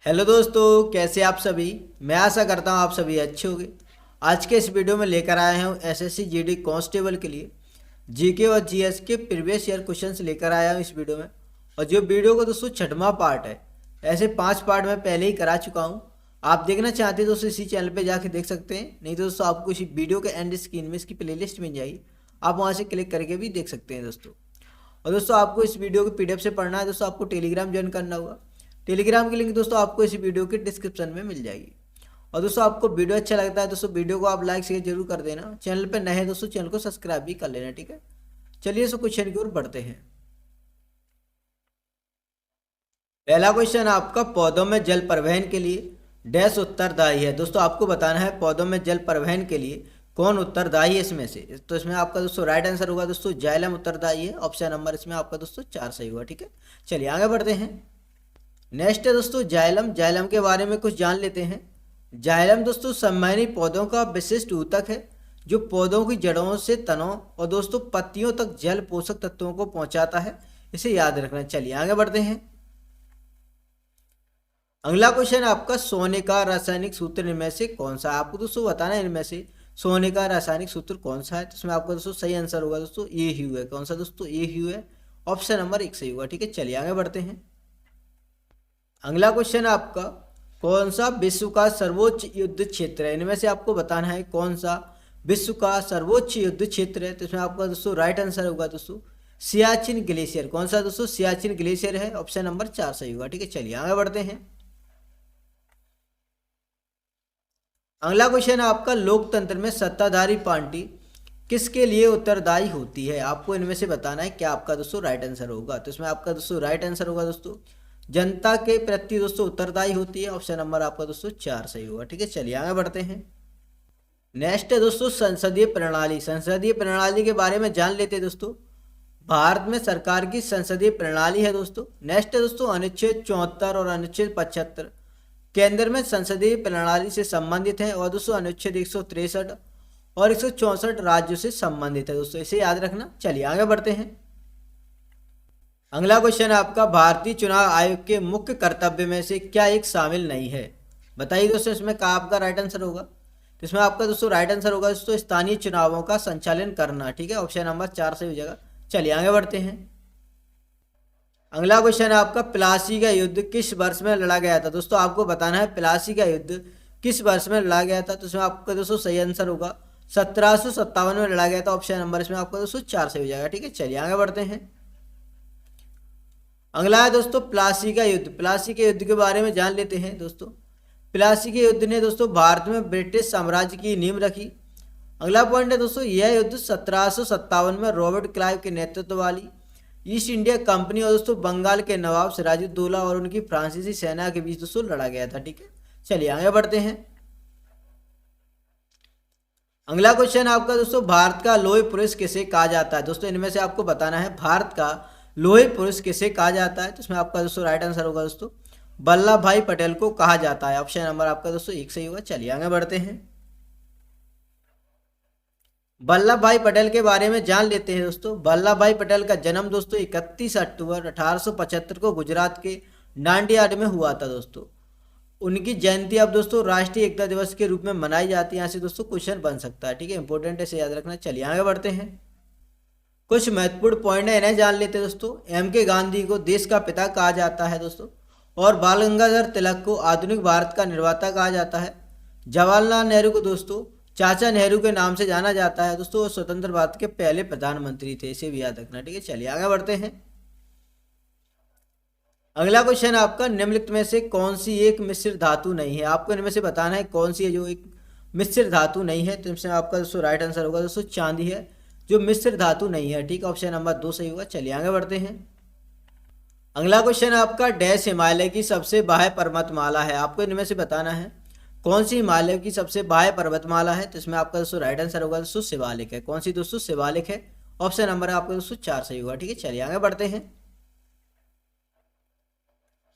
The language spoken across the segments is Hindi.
हेलो दोस्तों, कैसे आप सभी। मैं आशा करता हूँ आप सभी अच्छे होंगे। आज के इस वीडियो में लेकर आए हूँ एसएससी जीडी कांस्टेबल के लिए जीके और जीएस के प्रीवियस ईयर क्वेश्चंस लेकर आया हूँ इस वीडियो में। और जो वीडियो का दोस्तों छठवां पार्ट है, ऐसे 5 पार्ट मैं पहले ही करा चुका हूँ। आप देखना चाहते हैं दोस्तों इसी चैनल पर जाके देख सकते हैं, नहीं तो दोस्तों आपको इसी वीडियो के एंड स्क्रीन में इसकी प्लेलिस्ट मिल जाएगी, आप वहाँ से क्लिक करके भी देख सकते हैं दोस्तों। और दोस्तों आपको इस वीडियो को पीडीएफ से पढ़ना है दोस्तों, आपको टेलीग्राम ज्वाइन करना होगा। टेलीग्राम की लिंक दोस्तों आपको इसी वीडियो के डिस्क्रिप्शन में मिल जाएगी। और दोस्तों आपको वीडियो अच्छा लगता है दोस्तों, वीडियो को आप लाइक शेयर जरूर कर देना। चैनल पर नए हैं दोस्तों, चैनल को सब्सक्राइब भी कर लेना, ठीक है। चलिए दोस्तों क्वेश्चन की ओर बढ़ते हैं। पहला क्वेश्चन आपका, पौधों में जल परिवहन के लिए डैश उत्तरदायी है। दोस्तों आपको बताना है पौधों में जल परिवहन के लिए कौन उत्तरदायी है इसमें से। तो इसमें आपका दोस्तों राइट आंसर होगा दोस्तों जाइलम उत्तरदायी है। ऑप्शन नंबर इसमें आपका दोस्तों 4 सही होगा, ठीक है। चलिए आगे बढ़ते हैं। नेक्स्ट है दोस्तों जाइलम। जाइलम के बारे में कुछ जान लेते हैं। जाइलम दोस्तों सम्मानी पौधों का विशिष्ट ऊतक है जो पौधों की जड़ों से तनों और दोस्तों पत्तियों तक जल पोषक तत्वों को पहुंचाता है, इसे याद रखना। चलिए आगे बढ़ते हैं। अगला क्वेश्चन आपका, सोने का रासायनिक सूत्र इनमें से कौन सा है। आपको दोस्तों बताना है इनमें से सोने का रासायनिक सूत्र कौन सा है। तो इसमें आपका दोस्तों सही आंसर होगा दोस्तों ए ह्यू है। कौन सा दोस्तों, ए ह्यू है। ऑप्शन नंबर 1 सही होगा, ठीक है। चलिए आगे बढ़ते हैं। अगला क्वेश्चन आपका, कौन सा विश्व का सर्वोच्च युद्ध क्षेत्र है। इनमें से आपको बताना है कौन सा विश्व का सर्वोच्च युद्ध क्षेत्र है। तो इसमें आपका दोस्तों राइट आंसर होगा दोस्तों सियाचिन ग्लेशियर। कौन सा दोस्तों, सियाचिन ग्लेशियर है। ऑप्शन नंबर 4 सही होगा, ठीक है। चलिए आगे बढ़ते हैं। अगला क्वेश्चन है आपका, लोकतंत्र में सत्ताधारी पार्टी किसके लिए उत्तरदायी होती है। आपको इनमें से बताना है क्या आपका दोस्तों राइट आंसर होगा। तो इसमें आपका दोस्तों राइट आंसर होगा दोस्तों जनता के प्रति दोस्तों उत्तरदायी होती है। ऑप्शन नंबर आपका दोस्तों 4 सही होगा, ठीक है। चलिए आगे बढ़ते हैं। नेक्स्ट है दोस्तों संसदीय प्रणाली। संसदीय प्रणाली के बारे में जान लेते हैं दोस्तों। भारत में सरकार की संसदीय प्रणाली है दोस्तों। नेक्स्ट है दोस्तों अनुच्छेद 74 और अनुच्छेद 75 केंद्र में संसदीय प्रणाली से संबंधित है, और दोस्तों अनुच्छेद 163 और 164 राज्यों से संबंधित है दोस्तों, इसे याद रखना। चलिए आगे बढ़ते हैं। अगला क्वेश्चन है आपका, भारतीय चुनाव आयोग के मुख्य कर्तव्य में से क्या एक शामिल नहीं है। बताइए दोस्तों इसमें क्या आपका राइट आंसर होगा। तो इसमें आपका दोस्तों राइट आंसर होगा दोस्तों स्थानीय चुनावों का संचालन करना, ठीक है। ऑप्शन नंबर 4 से हो जाएगा। चलिए आगे बढ़ते हैं। अगला क्वेश्चन है आपका, प्लासी का युद्ध किस वर्ष में लड़ा गया था। दोस्तों आपको बताना है प्लासी का युद्ध किस वर्ष में लड़ा गया था। तो इसमें आपका दोस्तों सही आंसर होगा 1757 में लड़ा गया था। ऑप्शन नंबर इसमें आपका दोस्तों 4 से हो जाएगा, ठीक है। चलिए आगे बढ़ते हैं। अगला है दोस्तों प्लासी का युद्ध। प्लासी के युद्ध के बारे में जान लेते हैं दोस्तों। प्लासी के युद्ध ने दोस्तों भारत में ब्रिटिश साम्राज्य की नींव रखी। अगला पॉइंट है दोस्तों, यह युद्ध 1757 में रॉबर्ट क्लाइव के नेतृत्व वाली ईस्ट इंडिया कंपनी और दोस्तों बंगाल के नवाब सिराजुद्दौला और उनकी फ्रांसीसी सेना के बीच दोस्तों लड़ा गया था, ठीक है। चलिए आगे बढ़ते हैं। अगला क्वेश्चन आपका दोस्तों, भारत का लोहे पुरुष किसे कहा जाता है। दोस्तों इनमें से आपको बताना है भारत का लोहे पुरुष किसे कहा जाता है। तो इसमें आपका दोस्तों राइट आंसर होगा दोस्तों वल्लभ भाई पटेल को कहा जाता है। ऑप्शन नंबर आपका दोस्तों 1 सही होगा। चलिए आगे बढ़ते हैं। वल्लभ भाई पटेल के बारे में जान लेते हैं दोस्तों। वल्लभ भाई पटेल का जन्म दोस्तों 31 अक्टूबर 1875 को गुजरात के नांडियाड में हुआ था दोस्तों। उनकी जयंती अब दोस्तों राष्ट्रीय एकता दिवस के रूप में मनाई जाती है। यहाँ से दोस्तों क्वेश्चन बन सकता है, ठीक है। इंपॉर्टेंट है, इसे याद रखना। चलिए आगे बढ़ते हैं। कुछ महत्वपूर्ण पॉइंट है, इन्हें जान लेते हैं दोस्तों। एम.के. गांधी को देश का पिता कहा जाता है दोस्तों, और बाल गंगाधर तिलक को आधुनिक भारत का निर्माता कहा जाता है। जवाहरलाल नेहरू को दोस्तों चाचा नेहरू के नाम से जाना जाता है दोस्तों, स्वतंत्र भारत के पहले प्रधानमंत्री थे, इसे भी याद रखना, ठीक है। चलिए आगे बढ़ते हैं। अगला क्वेश्चन आपका, निम्नलिखित में से कौन सी एक मिश्र धातु नहीं है। आपको इनमें से बताना है कौन सी है जो एक मिश्र धातु नहीं है। तो इसमें आपका दोस्तों राइट आंसर होगा दोस्तों चांदी है जो मिश्र धातु नहीं है, ठीक है। ऑप्शन नंबर 2 सही होगा। चलिए आगे बढ़ते हैं। अगला क्वेश्चन आपका, डैश हिमालय की सबसे बाह्य पर्वतमाला है। आपको इनमें से बताना है कौन सी हिमालय की सबसे बाह्य पर्वतमाला है। तो इसमें आपका दोस्तों राइट आंसर होगा दोस्तों शिवालिक है। कौन सी दोस्तों, शिवालिक है। ऑप्शन नंबर आपका दोस्तों 4 सही होगा, ठीक है। चलिए आगे बढ़ते हैं।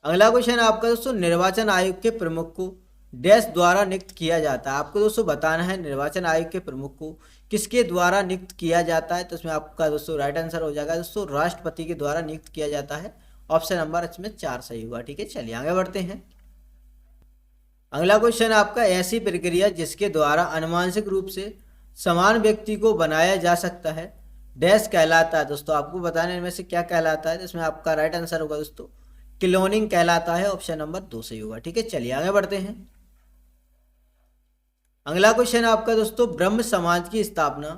अगला क्वेश्चन आपका दोस्तों, निर्वाचन आयोग के प्रमुख को डैश द्वारा नियुक्त किया जाता है। आपको दोस्तों बताना है निर्वाचन आयोग के प्रमुख को किसके द्वारा नियुक्त किया जाता है। तो इसमें आपका दोस्तों राइट आंसर हो जाएगा दोस्तों राष्ट्रपति के द्वारा नियुक्त किया जाता है। ऑप्शन नंबर इसमें 4 सही होगा, ठीक है। चलिए आगे बढ़ते हैं। अगला क्वेश्चन आपका, ऐसी प्रक्रिया जिसके द्वारा अनुमानिक रूप से समान व्यक्ति को बनाया जा सकता है डैश कहलाता है। दोस्तों आपको बताने इनमें से क्या कहलाता है, जिसमें आपका राइट आंसर होगा दोस्तों क्लोनिंग कहलाता है। ऑप्शन नंबर 2 सही होगा। ठीक है, चलिए आगे बढ़ते हैं। अगला क्वेश्चन आपका दोस्तों, ब्रह्म समाज की स्थापना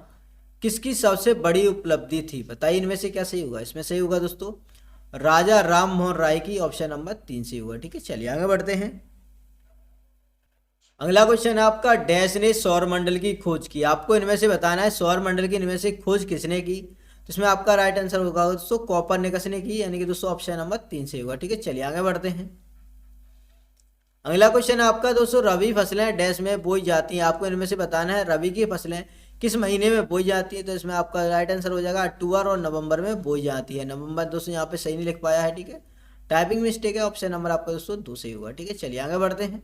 किसकी सबसे बड़ी उपलब्धि थी, बताइए इनमें से क्या सही होगा। इसमें सही होगा दोस्तों राजा राम मोहन राय की। ऑप्शन नंबर 3 सही होगा। ठीक है, चलिए आगे बढ़ते हैं। अगला क्वेश्चन है आपका, डैश ने सौर मंडल की खोज की। आपको इनमें से बताना है सौर मंडल की इनमें से खोज किसने की। तो इसमें आपका राइट आंसर होगा दोस्तों कोपरनिकस ने की, यानी कि दोस्तों ऑप्शन नंबर 3 सही होगा। ठीक है, चलिए आगे बढ़ते हैं। अगला क्वेश्चन है आपका दोस्तों, रबी फसलें डैश में बोई जाती हैं। आपको इनमें से बताना है रबी की फसलें किस महीने में बोई जाती है। तो इसमें आपका राइट आंसर हो जाएगा अक्टूबर और नवंबर में बोई जाती है। नवंबर दोस्तों यहाँ पे सही नहीं लिख पाया है। ठीक है, टाइपिंग मिस्टेक है। ऑप्शन नंबर आपका दोस्तों 2 सही होगा। ठीक है, चलिए आगे बढ़ते हैं।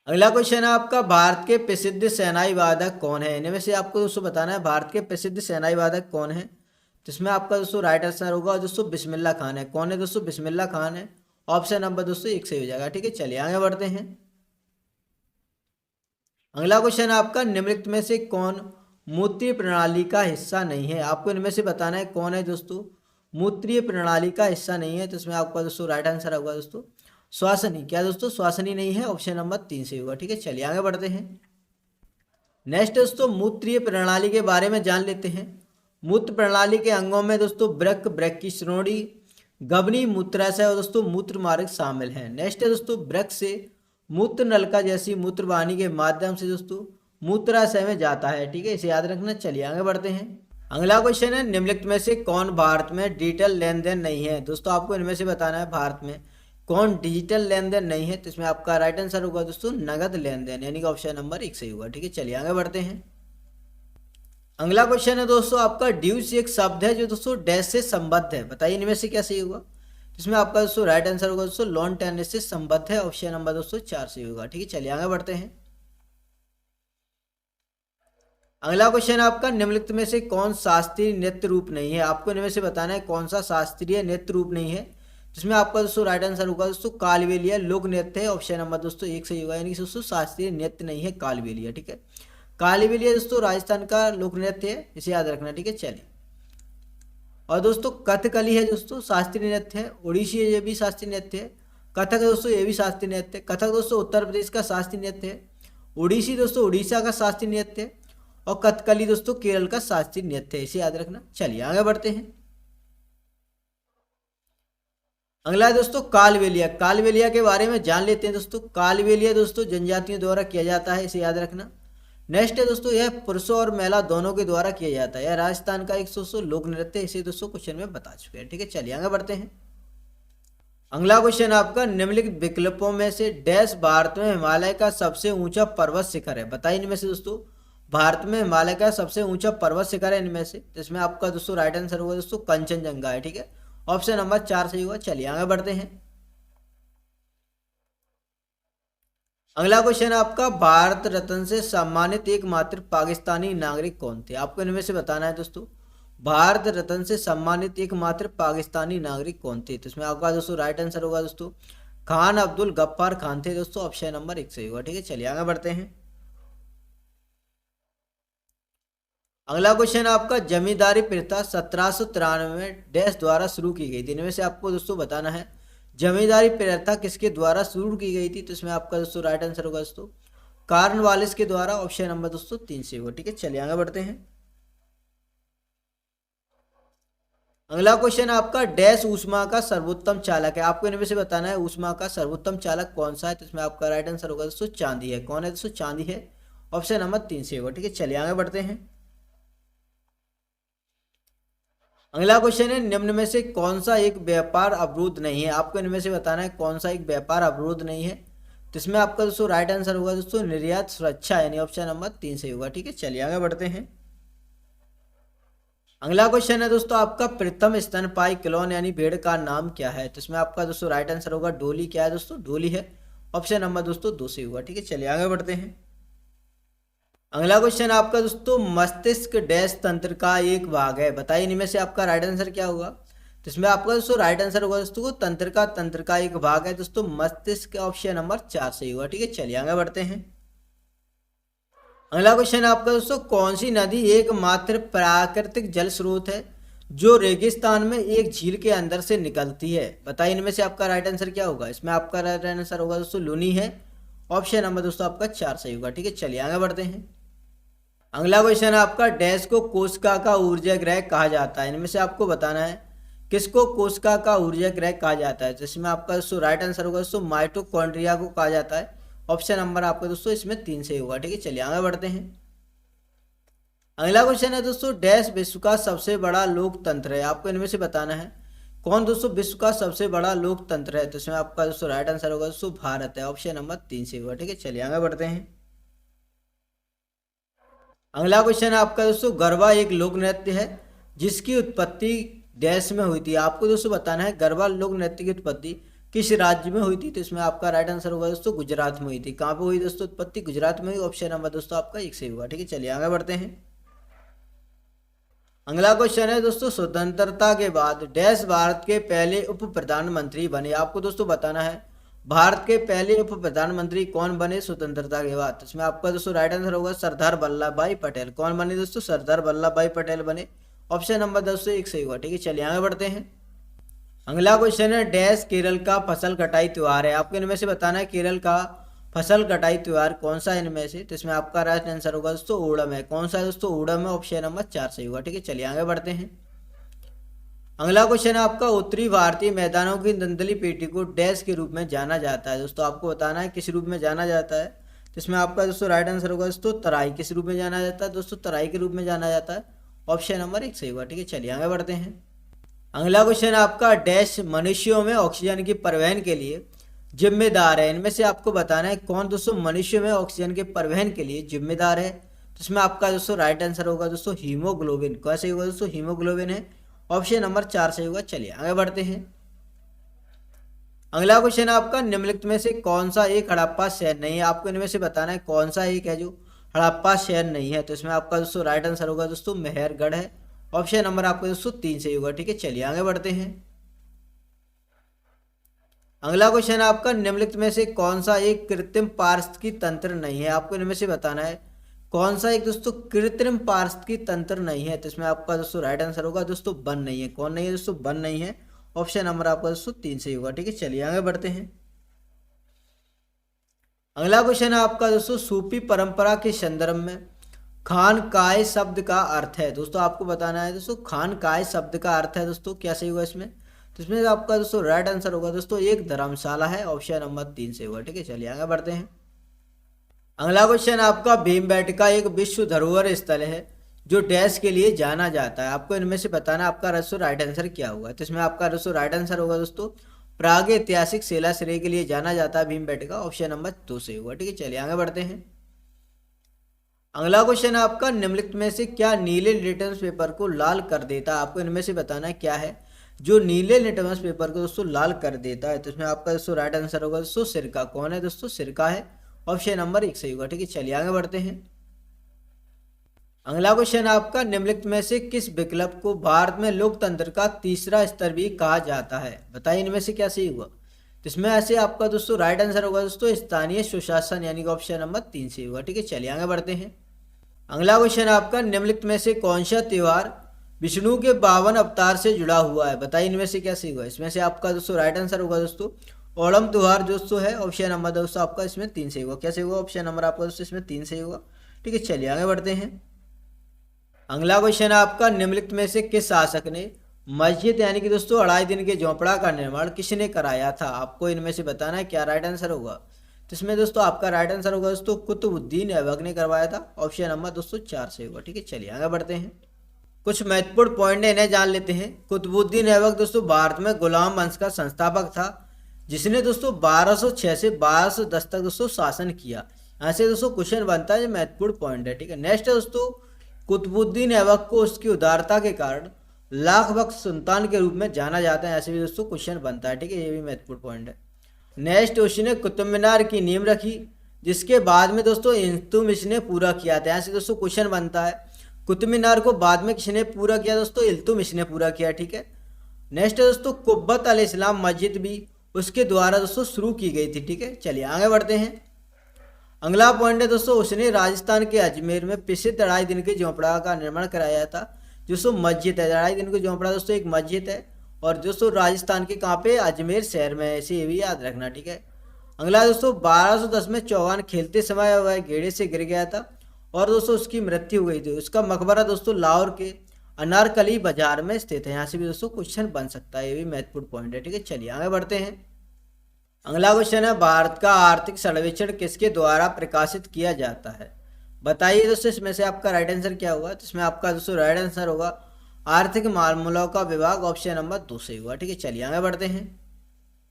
अगला क्वेश्चन है आपका, भारत के प्रसिद्ध सेनाई वादक कौन है। इनमें से आपको दोस्तों बताना है भारत के प्रसिद्ध सेनाई वादक कौन है। तो इसमें आपका दोस्तों राइट आंसर होगा दोस्तों बिस्मिल्लाह खान है। कौन है दोस्तों, बिस्मिल्लाह खान है। ऑप्शन नंबर दोस्तों 1 सही हो जाएगा। ठीक है, चलिए आगे बढ़ते हैं। अगला क्वेश्चन है आपका, निम्नलिखित में से कौन मूत्रीय प्रणाली का हिस्सा नहीं है। आपको इनमें से बताना है कौन है दोस्तों मूत्रीय प्रणाली का हिस्सा नहीं है। तो इसमें आपका दोस्तों राइट आंसर होगा दोस्तों श्वासनी। क्या दोस्तों, श्वासनी नहीं है। ऑप्शन नंबर 3 सही होगा। ठीक है, चलिए आगे बढ़ते हैं। नेक्स्ट दोस्तों, मूत्रीय प्रणाली के बारे में जान लेते हैं। मूत्र प्रणाली के अंगों में दोस्तों वृक्क, वृक्की श्रोणी, गबनी, मूत्राशय और दोस्तों मूत्र मार्ग शामिल हैं। नेक्स्ट है दोस्तों, वृक्क से मूत्र नलिका जैसी मूत्रवाहिनी के माध्यम से दोस्तों मूत्राशय में जाता है। ठीक है, इसे याद रखना। चलिए आगे बढ़ते हैं। अगला क्वेश्चन है, निम्नलिखित में से कौन भारत में डिजिटल लेन देन नहीं है। दोस्तों आपको इनमें से बताना है भारत में कौन डिजिटल लेन देन नहीं है। तो इसमें आपका राइट आंसर होगा दोस्तों नगद लेन देन, यानी कि ऑप्शन नंबर 1 सही होगा। ठीक है, चलिए आगे बढ़ते हैं। अगला क्वेश्चन है दोस्तों आपका, ड्यूस एक शब्द है जो दोस्तों डैश से संबद्ध है। बताइए इनमें से क्या सही होगा। इसमें आपका दोस्तों राइट आंसर होगा दोस्तों लॉन टेनिस से संबद्ध है। ऑप्शन नंबर दोस्तों 4 सही होगा। ठीक है, चलिए आगे बढ़ते हैं। अगला क्वेश्चन है आपका, निम्नलिखित में से कौन शास्त्रीय नृत्य रूप नहीं है। आपको इनमें से बताना है कौन सा शास्त्रीय नृत्य रूप नहीं है। जिसमें आपका दोस्तों राइट आंसर होगा दोस्तों कालबेलिया लोक नृत्य है। ऑप्शन नंबर दोस्तों 1 सही होगा, यानी कि दोस्तों शास्त्रीय नृत्य नहीं है कालबेलिया। ठीक है, कालबेलिया दोस्तों राजस्थान का लोक नृत्य है, इसे याद रखना। ठीक है, चलिए। और दोस्तों कथकली है दोस्तों शास्त्रीय नृत्य है। ओडिसी ये भी शास्त्रीय नृत्य है। कथक दोस्तों ये भी शास्त्रीय नृत्य है। कथक दोस्तों उत्तर प्रदेश का शास्त्रीय नृत्य है। ओडिसी दोस्तों उड़ीसा का शास्त्रीय नृत्य है। और कथकली दोस्तों केरल का शास्त्रीय नृत्य है, इसे याद रखना। चलिए आगे बढ़ते हैं। अगला है दोस्तों कालबेलिया। कालबेलिया के बारे में जान लेते हैं दोस्तों। कालबेलिया दोस्तों जनजातियों द्वारा किया जाता है, इसे याद रखना। नेक्स्ट है दोस्तों, यह पुरुषों और महिला दोनों के द्वारा किया जाता है। यह राजस्थान का एक दोस्तों लोक नृत्य है, इसे दोस्तों क्वेश्चन में बता चुके हैं। ठीक है, चलिए आगे बढ़ते हैं। अगला क्वेश्चन आपका, निम्नलिखित विकल्पों में से डैश भारत में हिमालय का सबसे ऊंचा पर्वत शिखर है। बताइए इनमें से दोस्तों भारत में हिमालय का सबसे ऊंचा पर्वत शिखर है इनमें से। जिसमें आपका दोस्तों राइट आंसर होगा दोस्तों कंचनजंगा है। ठीक है, ऑप्शन नंबर 4 सही होगा। चलिए आगे बढ़ते हैं। अगला क्वेश्चन है आपका, भारत रत्न से सम्मानित एकमात्र पाकिस्तानी नागरिक कौन थे। आपको इनमें से बताना है दोस्तों भारत रत्न से सम्मानित एकमात्र पाकिस्तानी नागरिक कौन थे। तो इसमें आपका दोस्तों राइट आंसर होगा दोस्तों खान अब्दुल गफ्फार खान थे। दोस्तों ऑप्शन नंबर 1 सही होगा। ठीक है, चलिए आगे बढ़ते हैं। अगला क्वेश्चन आपका, जमींदारी प्रथा 1793 में डैश द्वारा शुरू की गई थी। इनमें से आपको दोस्तों बताना है जमींदारी प्रथा किसके द्वारा शुरू की गई थी। तो इसमें आपका दोस्तों राइट आंसर होगा दोस्तों कॉर्नवालिस के द्वारा। ऑप्शन नंबर दोस्तों 3 से होगा। ठीक है, चलिए आगे बढ़ते हैं। अगला क्वेश्चन आपका, डैश ऊष्मा का सर्वोत्तम चालक है। आपको इनमें से बताना है ऊष्मा का सर्वोत्तम चालक कौन सा है। तो इसमें आपका राइट आंसर होगा दोस्तों चांदी है। कौन है दोस्तों, चांदी है। ऑप्शन नंबर 3 से होगा। ठीक है, चलिए आगे बढ़ते हैं। अगला क्वेश्चन है, निम्न में से कौन सा एक व्यापार अवरोध नहीं है। आपको इनमें से बताना है कौन सा एक व्यापार अवरोध नहीं है। तो इसमें आपका दोस्तों राइट आंसर होगा दोस्तों निर्यात सुरक्षा, यानी ऑप्शन नंबर 3 से होगा। ठीक है, चलिए आगे बढ़ते हैं। अगला क्वेश्चन है दोस्तों आपका, प्रथम स्तनपायी क्लोन यानी भेड़ का नाम क्या है। तो इसमें आपका दोस्तों राइट आंसर होगा डोली। क्या है दोस्तों, डोली है। ऑप्शन नंबर दोस्तों 2 से होगा। ठीक है, चलिए आगे बढ़ते हैं। अगला क्वेश्चन आपका दोस्तों, मस्तिष्क डैश तंत्र का एक भाग है। बताइए इनमें से आपका राइट आंसर क्या होगा। तो इसमें आपका दोस्तों राइट आंसर होगा दोस्तों तंत्र का एक भाग है दोस्तों मस्तिष्क, ऑप्शन नंबर 4 सही होगा। ठीक है, चलिए आगे बढ़ते हैं। अगला क्वेश्चन आपका दोस्तों, कौन सी नदी एकमात्र प्राकृतिक जल स्रोत है जो रेगिस्तान में एक झील के अंदर से निकलती है? बताइए इनमें से आपका राइट आंसर क्या होगा। इसमें आपका राइट आंसर होगा दोस्तों लूनी है, ऑप्शन नंबर दोस्तों आपका 4 सही होगा। ठीक है, चलिए आगे बढ़ते हैं। अगला क्वेश्चन आपका, डैश को कोशिका का ऊर्जा ग्रह कहा जाता है? इनमें से आपको बताना है किसको कोशिका का ऊर्जा ग्रह कहा जाता है। तो इसमें आपका दोस्तों राइट आंसर होगा दोस्तों माइटोकॉन्ड्रिया को कहा जाता है, ऑप्शन नंबर आपका दोस्तों इसमें 3 सही होगा। ठीक है, चलिए आगे बढ़ते हैं। अगला क्वेश्चन है दोस्तों, डैश विश्व का सबसे बड़ा लोकतंत्र है? आपको इनमें से बताना है कौन दोस्तों विश्व का सबसे बड़ा लोकतंत्र है। तो इसमें आपका दोस्तों राइट आंसर होगा दोस्तों भारत है, ऑप्शन नंबर 3 सही होगा। ठीक है, चलिए आगे बढ़ते हैं। अगला क्वेश्चन है आपका दोस्तों, गरबा एक लोक नृत्य है जिसकी उत्पत्ति डैश में हुई थी? आपको दोस्तों बताना है गरबा लोक नृत्य की उत्पत्ति किस राज्य में हुई थी। तो इसमें आपका राइट आंसर होगा दोस्तों गुजरात में हुई थी। कहाँ पे हुई दोस्तों उत्पत्ति? गुजरात में हुई, ऑप्शन नंबर दोस्तों आपका 1 सही होगा। ठीक है, चलिए आगे बढ़ते हैं। अगला क्वेश्चन है दोस्तों, स्वतंत्रता के बाद डैश भारत के पहले उप प्रधानमंत्री बने? आपको दोस्तों बताना है भारत के पहले उप प्रधानमंत्री कौन बने स्वतंत्रता के बाद। इसमें आपका दोस्तों राइट आंसर होगा सरदार वल्लभ भाई पटेल। कौन बने दोस्तों? सरदार वल्लभ भाई पटेल बने, ऑप्शन नंबर दोस्तों 1 सही होगा। ठीक है, चलिए आगे बढ़ते हैं। अगला क्वेश्चन है, डैश केरल का फसल कटाई त्योहार है? आपको इनमें से बताना है केरल का फसल कटाई त्योहार कौन सा है इनमें से। तो इसमें आपका राइट आंसर होगा दोस्तों ओणम है। कौन सा है दोस्तों? ओणम है, ऑप्शन नंबर 4 सही होगा। ठीक है, चलिए आगे बढ़ते हैं। अगला क्वेश्चन है आपका, उत्तरी भारतीय मैदानों की धुंधली पेटी को डैश के रूप में जाना जाता है? दोस्तों आपको बताना है किस रूप में जाना जाता है। तो इसमें आपका दोस्तों राइट आंसर होगा दोस्तों तराई। किस रूप में जाना जाता है दोस्तों? तराई के रूप में जाना जाता है, ऑप्शन नंबर 1 सही होगा। ठीक है, चलिए आगे बढ़ते हैं। अगला क्वेश्चन आपका, डैश मनुष्यों में ऑक्सीजन की परिवहन के लिए जिम्मेदार है? इनमें से आपको बताना है कौन दोस्तों मनुष्य में ऑक्सीजन के परिवहन के लिए जिम्मेदार है। तो इसमें आपका दोस्तों राइट आंसर होगा दोस्तों हीमोग्लोबिन। कैसे होगा दोस्तों? हीमोग्लोबिन है, ऑप्शन नंबर 4 सही होगा। चलिए आगे बढ़ते हैं। अगला क्वेश्चन आपका, निम्नलिखित में से कौन सा एक हड़प्पा शहर नहीं है? आपको इनमें से बताना है कौन सा एक है जो हड़प्पा शहर नहीं है। तो इसमें आपका दोस्तों राइट आंसर होगा दोस्तों मेहरगढ़ है, ऑप्शन नंबर आपका दोस्तों 3 सही होगा। ठीक है, चलिए आगे बढ़ते हैं। अगला क्वेश्चन आपका, निम्नलिखित में से कौन सा एक कृत्रिम पारिस्थितिकी तंत्र नहीं है? आपको इनमें से बताना है कौन सा एक दोस्तों कृत्रिम पारिस्थितिकी तंत्र नहीं है। तो इसमें आपका दोस्तों राइट आंसर होगा दोस्तों वन नहीं है। कौन नहीं है दोस्तों? वन नहीं है, ऑप्शन नंबर आपका दोस्तों 3 सही होगा। ठीक है, चलिए आगे बढ़ते हैं। अगला क्वेश्चन है आपका दोस्तों, सूफी परंपरा के संदर्भ में खानकाए शब्द का अर्थ है? दोस्तों आपको बताना है दोस्तों खानकाए शब्द का अर्थ है दोस्तों क्या सही होगा इसमें। तो इसमें आपका दोस्तों राइट आंसर होगा दोस्तों एक धर्मशाला है, ऑप्शन नंबर 3 से होगा। ठीक है, चलिए आगे बढ़ते हैं। अगला क्वेश्चन आपका, भीमबेटका एक विश्व धरोहर स्थल है जो डैश के लिए जाना जाता है? आपको इनमें से बताना आपका दोस्तों राइट आंसर क्या होगा। तो इसमें आपका दोस्तों राइट आंसर होगा दोस्तों प्राग ऐतिहासिक शिलाश्रय के लिए जाना जाता है भीमबेटका, ऑप्शन नंबर 2 से होगा। ठीक है, चलिए आगे बढ़ते हैं। अगला क्वेश्चन आपका, निम्नलिखित में से क्या नीले लिटमस पेपर को लाल कर देता है? आपको इनमें से बताना है क्या है जो नीले लिटमस पेपर को दोस्तों लाल कर देता है। तो इसमें आपका दोस्तों राइट आंसर होगा दोस्तों सिरका। कौन है दोस्तों? सिरका है, ऑप्शन नंबर 1 सही होगा। ठीक है, चलिए आगे बढ़ते हैं। अगला क्वेश्चन आपका, निम्नलिखित में से किस विकल्प को भारत में लोकतंत्र का तीसरा स्तर भी कहा जाता है? बताइए इनमें से क्या सही हुआ। तो इसमें ऐसे आपका दोस्तों राइट आंसर होगा दोस्तों स्थानीय सुशासन, यानी कि ऑप्शन नंबर 3 सही होगा। ठीक है, चलिए आगे बढ़ते हैं। अगला क्वेश्चन आपका, निम्नलिखित में से कौन सा त्योहार विष्णु के 52 अवतार से जुड़ा हुआ है? बताइए इनमें से क्या सही हुआ। इसमें से आपका दोस्तों राइट आंसर होगा दोस्तों ओणम त्योहार दोस्तों है, ऑप्शन नंबर दोस्तों आपका इसमें 3 सही होगा। क्या सही होगा? ऑप्शन नंबर आपका दोस्तों इसमें 3 सही होगा। ठीक है, चलिए आगे बढ़ते हैं। अगला क्वेश्चन आपका, निम्नलिखित में से किस शासक ने मस्जिद यानी कि दोस्तों 2.5 दिन के झोंपड़ा का निर्माण किसने कराया था? आपको इनमें से बताना है क्या राइट आंसर होगा। तो इसमें दोस्तों आपका राइट आंसर होगा दोस्तों कुतुबुद्दीन ऐबक ने करवाया था, ऑप्शन नंबर दोस्तों 4 से होगा। ठीक है, चलिए आगे बढ़ते हैं। कुछ महत्वपूर्ण पॉइंट है इन्हें जान लेते हैं। कुतुबुद्दीन ऐबक दोस्तों भारत में गुलाम वंश का संस्थापक था जिसने दोस्तों 1206 से 1210 तक दोस्तों शासन किया। यहाँ से दोस्तों क्वेश्चन बनता है, जो महत्वपूर्ण पॉइंट है। ठीक है, नेक्स्ट है दोस्तों, कुतुबुद्दीन ऐबक को उसकी उदारता के कारण लाख बख्श सुल्तान के रूप में जाना जाता है। ऐसे भी दोस्तों क्वेश्चन बनता है। ठीक है, ये भी महत्वपूर्ण पॉइंट है। नेक्स्ट, उसने कुतुब मीनार की नींव रखी जिसके बाद में दोस्तों इल्तुतमिश ने पूरा किया था। यहाँ से दोस्तों क्वेश्चन बनता है कुतुब मीनार को बाद में किसने पूरा किया? दोस्तों इल्तुतमिश ने पूरा किया। ठीक है, नेक्स्ट है दोस्तों कुब्बत अल इस्लाम मस्जिद भी उसके द्वारा दोस्तों शुरू की गई थी। ठीक है, चलिए आगे बढ़ते हैं। अगला पॉइंट है दोस्तों उसने राजस्थान के अजमेर में प्रसिद्ध 2.5 दिन के झोंपड़ा का निर्माण कराया था। दोस्तों मस्जिद है, 2.5 दिन के झोंपड़ा दोस्तों एक मस्जिद है और दोस्तों राजस्थान के कहाँ पे, अजमेर शहर में, ऐसे ये भी याद रखना। ठीक है, अगला दोस्तों 1210 में चौहान खेलते समय वह गेड़े से गिर गया था और दोस्तों उसकी मृत्यु हो गई थी। उसका मकबरा दोस्तों लाहौर के अनारकली बाजार में स्थित है। यहाँ से भी दोस्तों क्वेश्चन बन सकता है, ये भी महत्वपूर्ण पॉइंट है। ठीक है, चलिए आगे बढ़ते हैं। अगला क्वेश्चन है भारत का आर्थिक सर्वेक्षण किसके द्वारा प्रकाशित किया जाता है? बताइए दोस्तों इसमें से आपका राइट आंसर क्या होगा? तो इसमें आपका दोस्तों राइट आंसर होगा आर्थिक मामलों का विभाग, ऑप्शन नंबर 2 से हुआ। ठीक है, चलिए आगे बढ़ते हैं।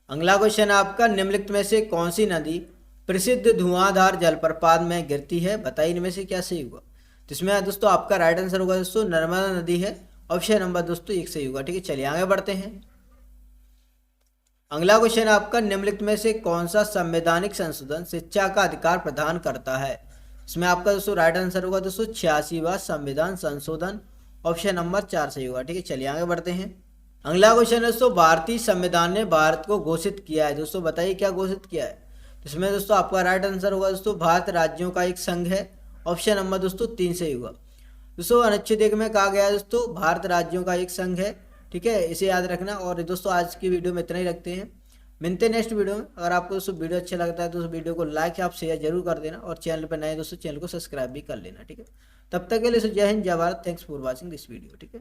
अगला क्वेश्चन है आपका निम्नलिखित में से कौन सी नदी प्रसिद्ध धुआंधार जलप्रपात में गिरती है? बताइए इनमें से क्या सही होगा? तो इसमें दोस्तों आपका राइट आंसर होगा दोस्तों नर्मदा नदी है, ऑप्शन नंबर दोस्तों 1 सही होगा। ठीक है, चलिए आगे बढ़ते हैं। अगला क्वेश्चन है आपका निम्नलिखित में से कौन सा संवैधानिक संशोधन शिक्षा का अधिकार प्रदान करता है? इसमें आपका दोस्तों राइट आंसर होगा दोस्तों 86वां संविधान संशोधन, ऑप्शन नंबर 4 सही होगा। ठीक है, चलिए आगे बढ़ते हैं। अगला क्वेश्चन है दोस्तों भारतीय संविधान ने भारत को घोषित किया है। दोस्तों बताइए क्या घोषित किया है? इसमें दोस्तों आपका राइट आंसर होगा दोस्तों भारत राज्यों का एक संघ है, ऑप्शन नंबर दोस्तों 3 सही होगा। दोस्तों अनुच्छेद 1 में कहा गया है दोस्तों भारत राज्यों का एक संघ है। ठीक है, इसे याद रखना। और दोस्तों आज की वीडियो में इतना ही रखते हैं, मिलते हैं नेक्स्ट वीडियो में। अगर आपको दोस्तों वीडियो अच्छा लगता है तो वीडियो को लाइक आप शेयर जरूर कर देना और चैनल पर नए दोस्तों चैनल को सब्सक्राइब भी कर लेना। ठीक है, तब तक के लिए जय हिंद जय Bharat, thanks for watching this video. ठीक है।